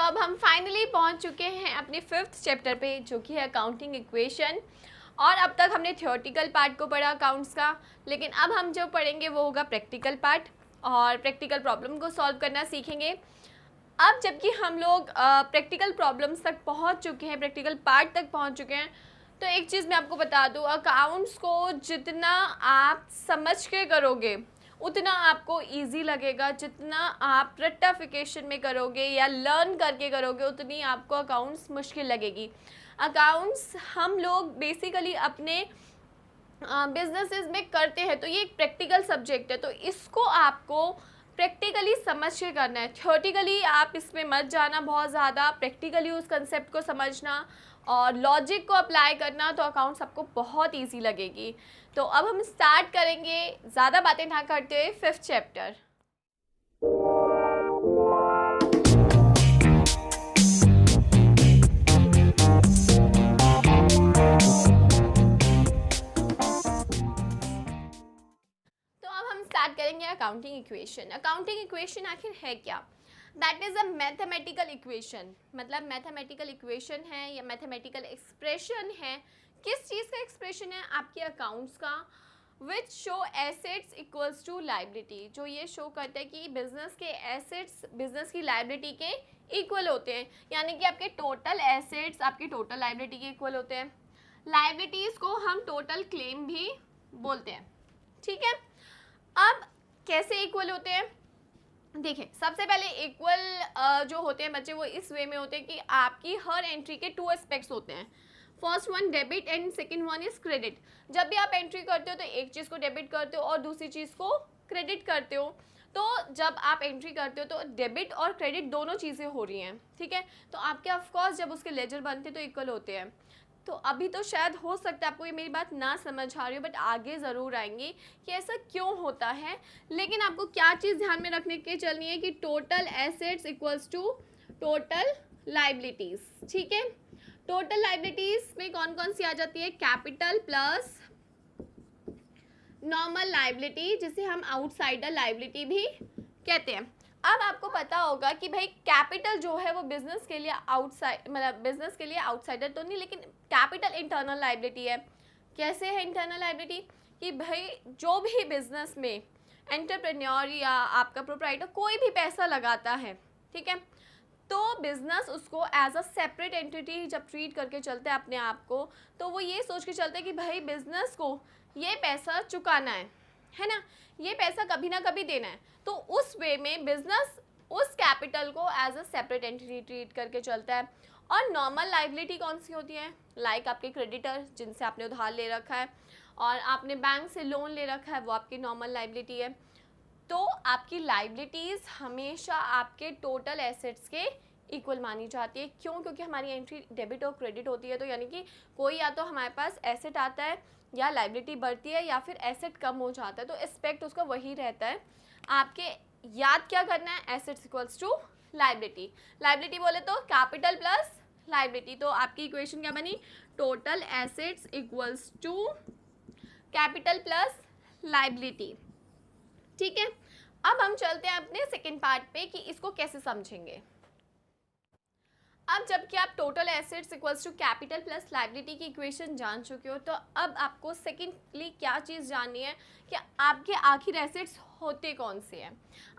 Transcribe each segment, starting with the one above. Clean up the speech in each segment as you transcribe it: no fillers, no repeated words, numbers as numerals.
अब हम फाइनली पहुंच चुके हैं अपने 5th चैप्टर पे, जो कि है अकाउंटिंग इक्वेशन। और अब तक हमने थियोरेटिकल पार्ट को पढ़ा अकाउंट्स का, लेकिन अब हम जो पढ़ेंगे वो होगा प्रैक्टिकल पार्ट, और प्रैक्टिकल प्रॉब्लम को सॉल्व करना सीखेंगे। अब जबकि हम लोग प्रैक्टिकल प्रॉब्लम्स तक पहुंच चुके हैं, प्रैक्टिकल पार्ट तक पहुंच चुके हैं, तो एक चीज़ मैं आपको बता दूं, अकाउंट्स को जितना आप समझ के करोगे उतना आपको इजी लगेगा, जितना आप रट्टाफिकेशन में करोगे या लर्न करके करोगे उतनी आपको अकाउंट्स मुश्किल लगेगी। अकाउंट्स हम लोग बेसिकली अपने बिजनेसेस में करते हैं, तो ये एक प्रैक्टिकल सब्जेक्ट है, तो इसको आपको प्रैक्टिकली समझ के करना है। थ्योरेटिकली आप इसमें मत जाना बहुत ज़्यादा, प्रैक्टिकली उस कंसेप्ट को समझना और लॉजिक को अप्लाई करना, तो अकाउंट्स आपको बहुत इजी लगेगी। तो अब हम स्टार्ट करेंगे ज़्यादा बातें ना करते हुए 5th चैप्टर। तो अब हम स्टार्ट करेंगे अकाउंटिंग इक्वेशन। अकाउंटिंग इक्वेशन आखिर है क्या? That is a mathematical equation, मतलब मैथमेटिकल इक्वेशन है या मैथमेटिकल एक्सप्रेशन है। किस चीज़ का एक्सप्रेशन है? आपके अकाउंट्स का, which show assets equals to liability, जो ये शो करता है कि बिजनेस के एसेट्स बिजनेस की लाइबिलिटी के इक्वल होते हैं, यानी कि आपके टोटल एसेट्स आपकी टोटल लाइबिलिटी के इक्वल होते हैं। लाइबिलिटीज़ को हम टोटल क्लेम भी बोलते हैं, ठीक है। अब कैसे इक्वल होते हैं? देखिए, सबसे पहले इक्वल जो होते हैं बच्चे, वो इस वे में होते हैं कि आपकी हर एंट्री के 2 एस्पेक्ट्स होते हैं। First one debit and second one is credit. जब भी आप एंट्री करते हो तो एक चीज़ को डेबिट करते हो और दूसरी चीज़ को क्रेडिट करते हो। तो जब आप एंट्री करते हो तो डेबिट और क्रेडिट दोनों चीज़ें हो रही हैं, ठीक है। तो आपके ऑफकोर्स जब उसके लेजर बनते हैं तो इक्वल होते हैं। तो अभी तो शायद हो सकता है आपको ये मेरी बात ना समझ आ रही हो, बट आगे ज़रूर आएंगी कि ऐसा क्यों होता है। लेकिन आपको क्या चीज़ ध्यान में रखने के चलनी है कि total assets equals to total liabilities, ठीक है। टोटल लाइबिलिटीज़ में कौन कौन सी आ जाती है? कैपिटल प्लस नॉर्मल लाइबिलिटी, जिसे हम आउटसाइडर लाइबिलिटी भी कहते हैं। अब आपको पता होगा कि भाई कैपिटल जो है वो बिजनेस के लिए आउटसाइड, मतलब बिजनेस के लिए आउटसाइडर तो नहीं, लेकिन कैपिटल इंटरनल लाइबिलिटी है। कैसे है इंटरनल लाइबिलिटी? कि भाई जो भी बिजनेस में एंटरप्रेन्योर या आपका प्रोप्राइटर कोई भी पैसा लगाता है, ठीक है, तो बिजनेस उसको एज अ सेपरेट एंटिटी जब ट्रीट करके चलते हैं अपने आप को, तो वो ये सोच के चलते हैं कि भाई बिजनेस को ये पैसा चुकाना है ना, ये पैसा कभी ना कभी देना है। तो उस वे में बिजनेस उस कैपिटल को as a separate entity treat करके चलता है। और नॉर्मल लाइबिलिटी कौन सी होती है? लाइक आपके क्रेडिटर जिनसे आपने उधार ले रखा है और आपने बैंक से लोन ले रखा है, वो आपकी नॉर्मल लाइबिलिटी है। तो आपकी लाइबिलिटीज़ हमेशा आपके टोटल एसेट्स के इक्वल मानी जाती है। क्यों? क्योंकि हमारी एंट्री डेबिट और क्रेडिट होती है, तो यानी कि कोई या तो हमारे पास एसेट आता है या लाइबिलिटी बढ़ती है या फिर एसेट कम हो जाता है, तो एस्पेक्ट उसका वही रहता है। आपके याद क्या करना है? Assets equals to liability. Liability बोले तो कैपिटल प्लस लाइबिलिटी, तो आपकी इक्वेशन क्या बनी? Total assets equals to capital plus liability, ठीक है। अब हम चलते हैं अपने सेकेंड पार्ट पे कि इसको कैसे समझेंगे। अब जबकि आप total assets equals to capital plus liability की इक्वेशन जान चुके हो, तो अब आपको सेकेंडली क्या चीज़ जाननी है कि आपके आखिर एसेट्स होते कौन से हैं।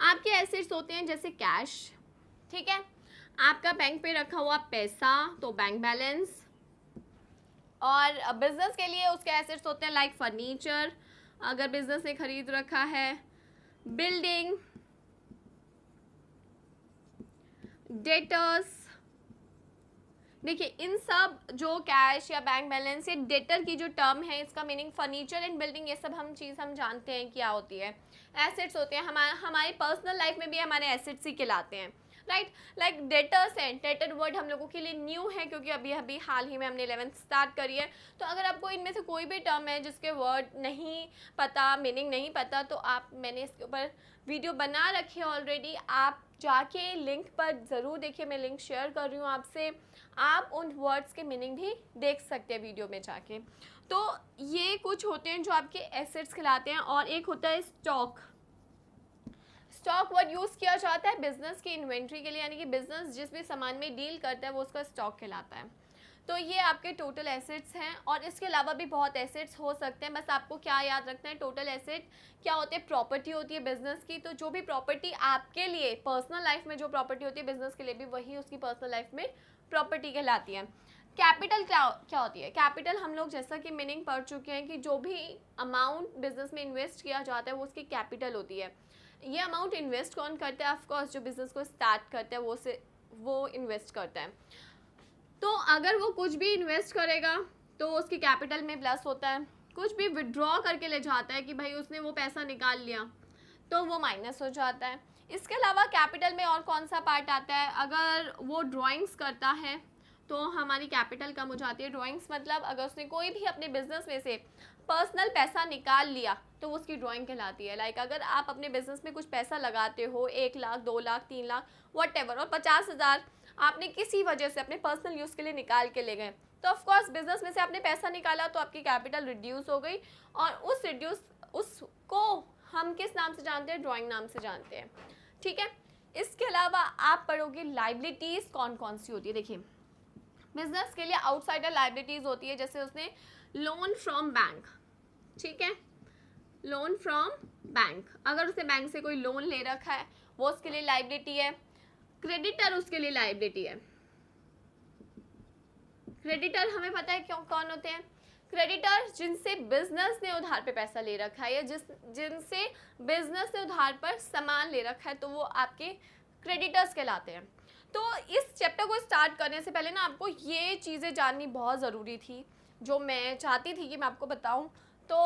आपके एसेट्स होते हैं जैसे कैश, ठीक है, आपका बैंक पे रखा हुआ पैसा, तो बैंक बैलेंस। और बिजनेस के लिए उसके एसेट्स होते हैं लाइक फर्नीचर, अगर बिजनेस ने खरीद रखा है, बिल्डिंग, डेटर्स। देखिए, इन सब जो कैश या बैंक बैलेंस या डेटर की जो टर्म है, इसका मीनिंग फर्नीचर एंड बिल्डिंग, ये सब हम जानते हैं क्या होती है, एसेट्स होते हैं। हमारी पर्सनल लाइफ में भी हमारे एसेट्स ही कहलाते हैं, राइट। लाइक डेटर्स हैं, डेटर वर्ड हम लोगों के लिए न्यू है क्योंकि अभी हाल ही में हमने 11th स्टार्ट करी है। तो अगर आपको इनमें से कोई भी टर्म है जिसके वर्ड नहीं पता, मीनिंग नहीं पता, तो मैंने इसके ऊपर वीडियो बना रखी है ऑलरेडी, आप जाके लिंक पर ज़रूर देखिए, मैं लिंक शेयर कर रही हूँ आपसे, आप उन वर्ड्स के मीनिंग भी देख सकते हैं वीडियो में जाके। तो ये कुछ होते हैं जो आपके एसेट्स कहलाते हैं। और एक होता है स्टॉक। स्टॉक वर्ड यूज़ किया जाता है बिजनेस की इन्वेंट्री के लिए, यानी कि बिजनेस जिस भी सामान में डील करता है वो उसका स्टॉक कहलाता है। तो ये आपके टोटल एसेट्स हैं, और इसके अलावा भी बहुत एसेट्स हो सकते हैं। बस आपको क्या याद रखना है, टोटल एसेट क्या होते हैं, प्रॉपर्टी होती है बिजनेस की। तो जो भी प्रॉपर्टी आपके लिए पर्सनल लाइफ में जो प्रॉपर्टी होती है बिजनेस के लिए भी वही उसकी पर्सनल लाइफ में प्रॉपर्टी कहलाती है। कैपिटल क्या होती है, कैपिटल हम लोग जैसा कि मीनिंग पढ़ चुके हैं कि जो भी अमाउंट बिजनेस में इन्वेस्ट किया जाता है वो उसकी कैपिटल होती है। ये अमाउंट इन्वेस्ट कौन करता है, ऑफकोर्स जो बिजनेस को स्टार्ट करता है वो इन्वेस्ट करता है। तो अगर वो कुछ भी इन्वेस्ट करेगा तो उसकी कैपिटल में प्लस होता है, कुछ भी विड्रॉ करके ले जाता है कि भाई उसने वो पैसा निकाल लिया तो वो माइनस हो जाता है। इसके अलावा कैपिटल में और कौन सा पार्ट आता है, अगर वो ड्राइंग्स करता है तो हमारी कैपिटल कम हो जाती है। ड्राइंग्स मतलब अगर उसने कोई भी अपने बिजनेस में से पर्सनल पैसा निकाल लिया तो वो उसकी ड्राइंग कहलाती है। लाइक अगर आप अपने बिजनेस में कुछ पैसा लगाते हो 1 लाख 2 लाख 3 लाख वट और 50,000 आपने किसी वजह से अपने पर्सनल यूज़ के लिए निकाल के ले गए, तो ऑफकोर्स बिजनेस में से आपने पैसा निकाला तो आपकी कैपिटल रिड्यूस हो गई, और उसको हम किस नाम से जानते हैं, ड्राइंग नाम से जानते हैं। ठीक है, इसके अलावा आप पढ़ोगे लाइबिलिटीज़ कौन कौन सी होती है। देखिए बिजनेस के लिए आउटसाइडर लाइबिलिटीज़ होती है, जैसे उसने लोन फ्रॉम बैंक, ठीक है, लोन फ्रॉम बैंक, अगर उसने बैंक से कोई लोन ले रखा है वो उसके लिए लाइबिलिटी है। क्रेडिटर उसके लिए लाइबिलिटी है। क्रेडिटर हमें पता है क्यों कौन होते हैं, क्रेडिटर जिनसे बिजनेस ने उधार पे पैसा ले रखा है या जिनसे बिजनेस ने उधार पर सामान ले रखा है तो वो आपके क्रेडिटर्स कहलाते हैं। तो इस चैप्टर को स्टार्ट करने से पहले ना आपको ये चीज़ें जाननी बहुत ज़रूरी थी जो मैं चाहती थी कि मैं आपको बताऊं। तो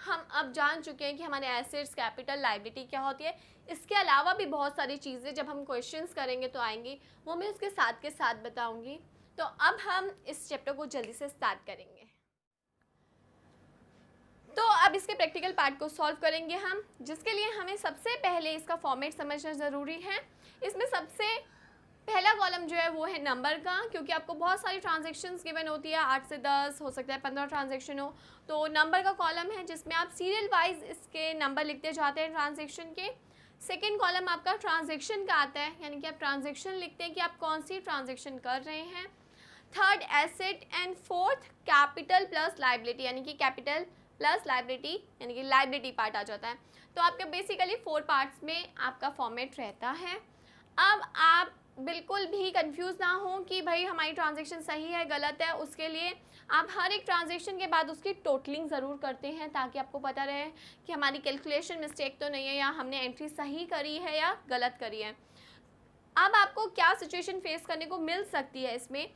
हम अब जान चुके हैं कि हमारे एसेट्स, कैपिटल, लायबिलिटी क्या होती है। इसके अलावा भी बहुत सारी चीज़ें जब हम क्वेश्चंस करेंगे तो आएंगी, वो मैं उसके साथ के साथ बताऊंगी। तो अब हम इस चैप्टर को जल्दी से स्टार्ट करेंगे। तो अब इसके प्रैक्टिकल पार्ट को सॉल्व करेंगे हम, जिसके लिए हमें सबसे पहले इसका फॉर्मेट समझना ज़रूरी है। इसमें सबसे पहला कॉलम जो है वो है नंबर का, क्योंकि आपको बहुत सारी ट्रांजेक्शन्स गिवन होती है, 8 से 10 हो सकता है 15 ट्रांजेक्शन हो, तो नंबर का कॉलम है जिसमें आप सीरियल वाइज इसके नंबर लिखते जाते हैं ट्रांजेक्शन के। सेकेंड कॉलम आपका ट्रांजेक्शन का आता है, यानी कि आप ट्रांजेक्शन लिखते हैं कि आप कौन सी ट्रांजेक्शन कर रहे हैं। Third asset, and fourth capital plus liability, यानी कि कैपिटल प्लस लाइबिलिटी यानी कि लाइबिलिटी पार्ट आ जाता है। तो आपके बेसिकली 4 पार्ट्स में आपका फॉर्मेट रहता है। अब आप बिल्कुल भी कंफ्यूज ना हो कि भाई हमारी ट्रांजेक्शन सही है गलत है, उसके लिए आप हर एक ट्रांजेक्शन के बाद उसकी टोटलिंग ज़रूर करते हैं ताकि आपको पता रहे कि हमारी कैलकुलेशन मिस्टेक तो नहीं है या हमने एंट्री सही करी है या गलत करी है। अब आपको क्या सिचुएशन फेस करने को मिल सकती है, इसमें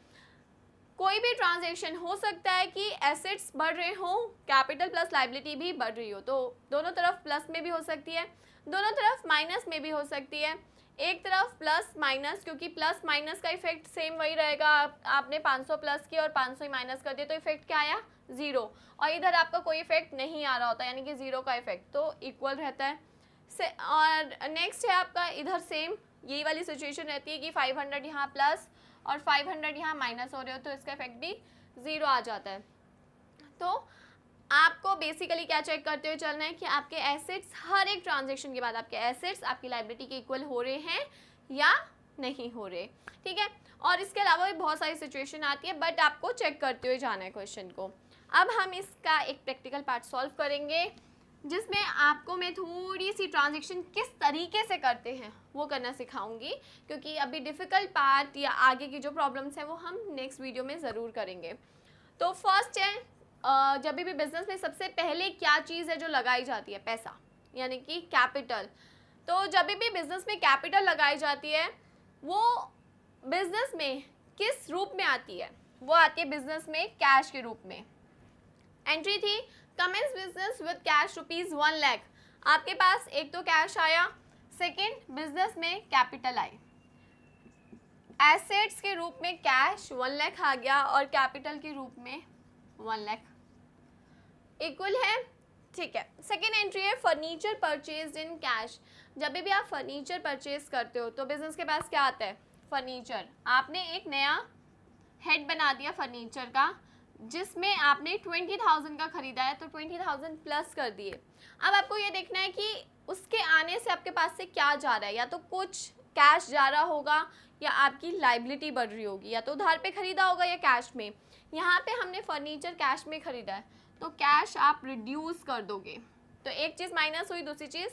कोई भी ट्रांजेक्शन हो सकता है कि एसेट्स बढ़ रहे हो, कैपिटल प्लस लाइबिलिटी भी बढ़ रही हो, तो दोनों तरफ प्लस में भी हो सकती है, दोनों तरफ माइनस में भी हो सकती है। एक तरफ प्लस माइनस, क्योंकि प्लस माइनस का इफेक्ट सेम वही रहेगा। आपने 500 प्लस किया और 500 ही माइनस कर दिया तो इफेक्ट क्या आया, 0। और इधर आपका कोई इफेक्ट नहीं आ रहा होता, यानी कि 0 का इफेक्ट, तो इक्वल रहता है। और नेक्स्ट है आपका इधर सेम यही वाली सिचुएशन रहती है कि 500 यहाँ प्लस और 500 यहाँ माइनस हो रहे हो तो इसका इफेक्ट भी 0 आ जाता है। तो आपको बेसिकली क्या चेक करते हुए चलना है कि आपके एसेट्स हर एक ट्रांजेक्शन के बाद आपके एसेट्स आपकी लायबिलिटी के इक्वल हो रहे हैं या नहीं हो रहे, ठीक है। और इसके अलावा भी बहुत सारी सिचुएशन आती है, बट आपको चेक करते हुए जाना है क्वेश्चन को। अब हम इसका एक प्रैक्टिकल पार्ट सॉल्व करेंगे जिसमें आपको मैं थोड़ी सी ट्रांजेक्शन किस तरीके से करते हैं वो करना सिखाऊंगी, क्योंकि अभी डिफ़िकल्ट पार्ट या आगे की जो प्रॉब्लम्स हैं वो हम नेक्स्ट वीडियो में ज़रूर करेंगे। तो फर्स्ट है जब भी बिजनेस में सबसे पहले क्या चीज़ है जो लगाई जाती है, पैसा यानी कि कैपिटल। तो जब भी बिजनेस में कैपिटल लगाई जाती है वो बिजनेस में किस रूप में आती है, वो आती है बिजनेस में कैश के रूप में। एंट्री थी commence business with cash ₹1 lakh, आपके पास एक तो कैश आया, सेकेंड बिजनेस में कैपिटल आई, एसेट्स के रूप में कैश 1 लाख आ गया और कैपिटल के रूप में 1 लाख इक्वल है, ठीक है। सेकेंड एंट्री है फर्नीचर परचेज इन कैश। जब भी आप फर्नीचर परचेज करते हो तो बिजनेस के पास क्या आता है, फर्नीचर। आपने एक नया हेड बना दिया फर्नीचर का जिसमें आपने 20,000 का खरीदा है तो 20,000 प्लस कर दिए। अब आपको ये देखना है कि उसके आने से आपके पास से क्या जा रहा है, या तो कुछ कैश जा रहा होगा या आपकी लाइबिलिटी बढ़ रही होगी, या तो उधार पे खरीदा होगा या कैश में। यहाँ पे हमने फर्नीचर कैश में खरीदा है तो कैश आप रिड्यूस कर दोगे, तो एक चीज़ माइनस हुई, दूसरी चीज़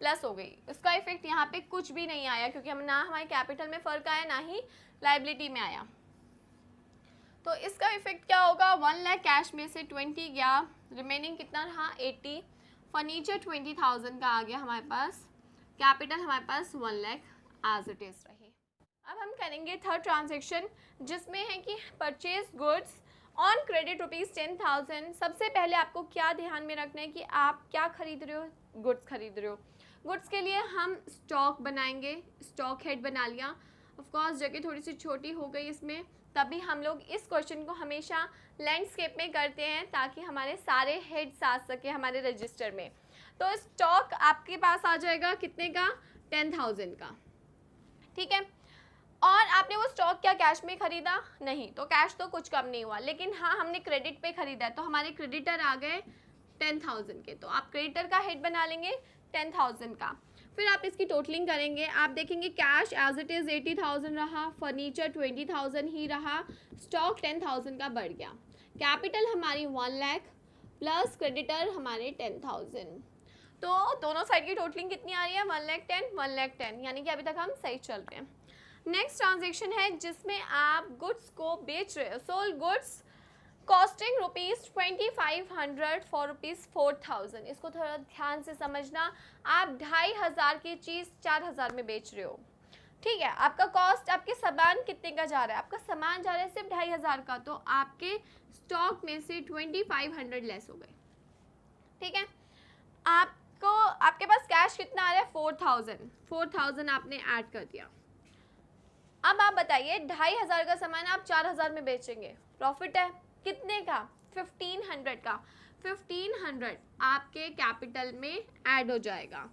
प्लस हो गई। इसका इफेक्ट यहाँ पे कुछ भी नहीं आया, क्योंकि हम ना हमारे कैपिटल में फ़र्क आया ना ही लाइबिलिटी में आया। तो इसका इफेक्ट क्या होगा, 1 लाख कैश में से 20 गया, रिमेनिंग कितना रहा 80, फर्नीचर 20,000 का आ गया हमारे पास, कैपिटल हमारे पास 1 लाख एज इट इज़ रही। अब हम करेंगे थर्ड ट्रांजेक्शन, जिसमें है कि परचेज गुड्स ऑन क्रेडिट ₹10,000। सबसे पहले आपको क्या ध्यान में रखना है कि आप क्या खरीद रहे हो, गुड्स खरीद रहे हो। गुड्स के लिए हम स्टॉक बनाएंगे, स्टॉक हेड बना लिया। ऑफ कोर्स जगह थोड़ी सी छोटी हो गई इसमें, तभी हम लोग इस क्वेश्चन को हमेशा लैंडस्केप में करते हैं ताकि हमारे सारे हेड्स आ सके हमारे रजिस्टर में। तो स्टॉक आपके पास आ जाएगा कितने का, 10,000 का, ठीक है। और आपने वो स्टॉक क्या कैश में खरीदा, नहीं, तो कैश तो कुछ कम नहीं हुआ, लेकिन हाँ हमने क्रेडिट पे खरीदा है तो हमारे क्रेडिटर आ गए 10,000 के, तो आप क्रेडिटर का हेड बना लेंगे 10,000 का। फिर आप इसकी टोटलिंग करेंगे, आप देखेंगे कैश एज इट इज़ 80,000 रहा, फर्नीचर 20,000 ही रहा, स्टॉक 10,000 का बढ़ गया, कैपिटल हमारी 1 लाख प्लस क्रेडिटर हमारे 10,000, तो दोनों साइड की टोटलिंग कितनी आ रही है, 1 लाख 10, यानी कि अभी तक हम सही चल रहे हैं। नेक्स्ट ट्रांजेक्शन है जिसमें आप गुड्स को बेच रहे हो, सोल्ड गुड्स कॉस्टिंग ₹2500 फॉर ₹4,000। इसको थोड़ा ध्यान से समझना, आप 2,500 की चीज़ 4,000 में बेच रहे हो, ठीक है। आपका कॉस्ट, आपके सामान कितने का जा रहा है, आपका सामान जा रहा है सिर्फ 2,500 का, तो आपके स्टॉक में से 2500 लेस हो गए, ठीक है। आपको, आपके पास कैश कितना आ रहा है 4,000 आपने ऐड कर दिया। अब आप बताइए 2,500 का सामान आप 4,000 में बेचेंगे, प्रॉफिट है कितने का, 1,500 का, 1,500 आपके कैपिटल में ऐड हो जाएगा।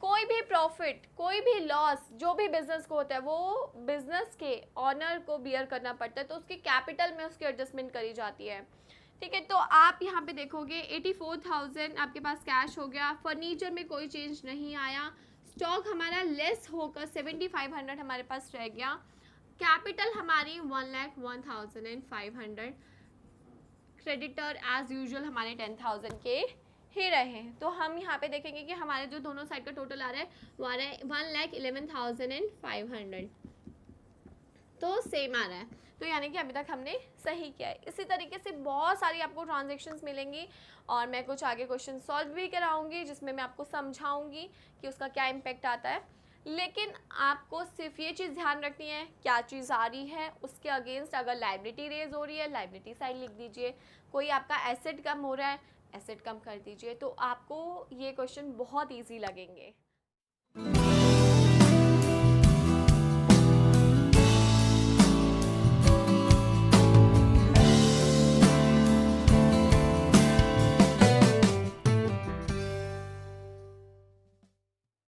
कोई भी प्रॉफिट, कोई भी लॉस जो भी बिजनेस को होता है वो बिजनेस के ऑनर को बियर करना पड़ता है, तो उसके कैपिटल में उसकी एडजस्टमेंट करी जाती है, ठीक है। तो आप यहाँ पे देखोगे 84,000 आपके पास कैश हो गया, फर्नीचर में कोई चेंज नहीं आया, स्टॉक हमारा लेस होकर 7,500 हमारे पास रह गया, कैपिटल हमारी 1,01,500, क्रेडिटर एज यूजुअल हमारे 10,000 के ही रहे। तो हम यहाँ पे देखेंगे कि हमारे जो दोनों साइड का टोटल आ रहा है वो आ रहा है 1,11,500, तो सेम आ रहा है, तो यानी कि अभी तक हमने सही किया है। इसी तरीके से बहुत सारी आपको ट्रांजैक्शंस मिलेंगी और मैं कुछ आगे क्वेश्चन सॉल्व भी कराऊंगी जिसमें मैं आपको समझाऊंगी कि उसका क्या इम्पेक्ट आता है। लेकिन आपको सिर्फ ये चीज़ ध्यान रखनी है क्या चीज़ आ रही है, उसके अगेंस्ट अगर लाइबिलिटी रेज हो रही है लाइबिलिटी साइड लिख दीजिए, कोई आपका एसेट कम हो रहा है एसेट कम कर दीजिए, तो आपको ये क्वेश्चन बहुत ईजी लगेंगे।